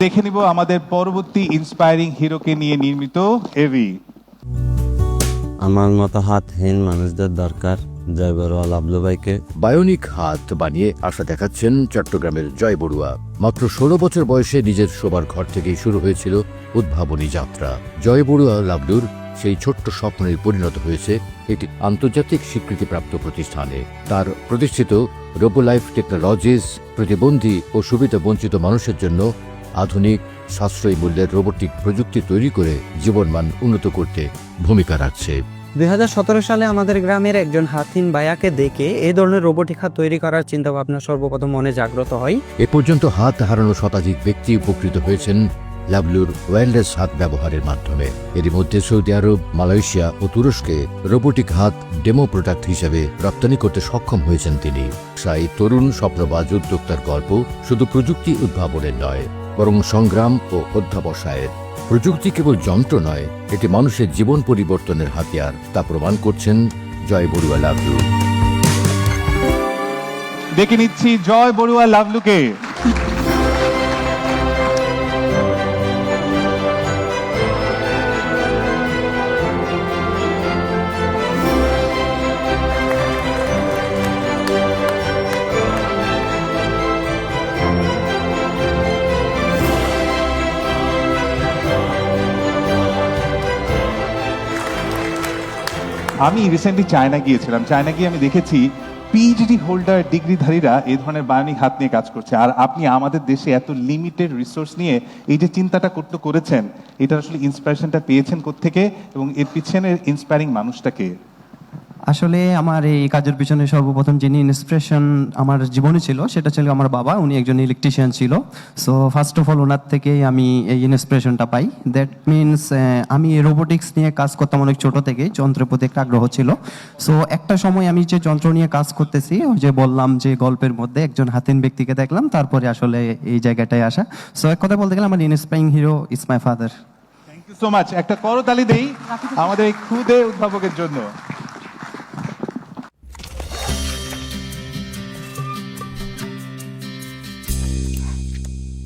দেখে নিব আমাদের পরবর্তী ইন্সপায়ারিং হিরোকে নিয়ে নির্মিত এভি। আমার মতো হাতহীন মানুষদের দরকার, জয় বড়ুয়া লাভলু ভাইকে। বায়োনিক হাত বানিয়ে আশা দেখাচ্ছেন চট্টগ্রামের জয় বড়ুয়া। মাত্র 16 বছর বয়সে নিজের শোবার ঘর থেকেই শুরু হয়েছিল উদ্ভাবনী যাত্রা। জয় বড়ুয়া লাভলুর সেই ছোট্ট স্বপ্নের পরিণত হয়েছে একটি আন্তর্জাতিক স্বীকৃতিপ্রাপ্ত প্রতিষ্ঠানে। তার প্রতিষ্ঠিত রোবোলাইফ টেকনোলজিস প্রতিবন্ধী ও সুবিধা বঞ্চিত মানুষের জন্য আধুনিক সাশ্রয়ী মূল্যের রোবোটিক প্রযুক্তি তৈরি করে জীবনমান উন্নত করতে ভূমিকা রাখছে। 2017 সালে আমাদের গ্রামের একজন হাতহীন ভাইয়াকে দেখে এই ধরনের রোবোটিক হাত তৈরি করার চিন্তা ভাবনা সর্বপ্রথম মনে জাগ্রত হয়। এ পর্যন্ত হাত হারানো শতাধিক ব্যক্তি উপকৃত হয়েছেন লাভলুর ওয়্যারলেস হাত ব্যবহারের মাধ্যমে। এরই মধ্যে সৌদি আরব, মালয়েশিয়া ও তুরস্কে রোবোটিক হাত ডেমো প্রোডাক্ট হিসেবে রপ্তানি করতে সক্ষম হয়েছেন তিনি। সেই তরুণ স্বপ্নবাজ উদ্যোক্তার গল্প শুধু প্রযুক্তি উদ্ভাবনের নয়, বরং সংগ্রাম ও অধ্যাবসায়ের। প্রযুক্তি কেবল যন্ত্র নয়, এটি মানুষের জীবন পরিবর্তনের হাতিয়ার, তা প্রমাণ করছেন জয় বড়ুয়া লাভলু। দেখে নিচ্ছি জয় বড়ুয়া লাভলুকে। আমি রিসেন্টলি চায়না গিয়েছিলাম। চায়না গিয়ে আমি দেখেছি পিএইচডি হোল্ডার ডিগ্রিধারীরা এই ধরনের বায়োনিক হাত নিয়ে কাজ করছে। আর আপনি আমাদের দেশে এত লিমিটেড রিসোর্স নিয়ে এই যে চিন্তাটা করেছেন, এটা আসলে ইন্সপিরেশনটা পেয়েছেন কোত্থেকে এবং এর পিছনের ইন্সপায়ারিং মানুষটাকে? আসলে আমার এই কাজের পিছনে সর্বপ্রথম যিনি ইন্সপিরেশন আমার জীবনে ছিল সেটা ছিল আমার বাবা। উনি একজন ইলেকট্রিশিয়ান ছিল। সো ফার্স্ট অফ অল ওনার থেকেই আমি এই ইন্সপিরেশনটা পাই। দ্যাট মিনস আমি রোবোটিক্স নিয়ে কাজ করতাম অনেক ছোট থেকেই, যন্ত্রের প্রতি একটা আগ্রহ ছিল। সো একটা সময় আমি যে যন্ত্র নিয়ে কাজ করতেছি, ওই যে বললাম যে গল্পের মধ্যে একজন হাতিন ব্যক্তিকে দেখলাম, তারপরে আসলে এই জায়গাটায় আসা। সো এক কথা বলতে গেলে আমার inspiring hero is my father. Thank you so much. একটা করতালি দেই আমাদের এই ক্ষুদে উদ্ভাবকের জন্য।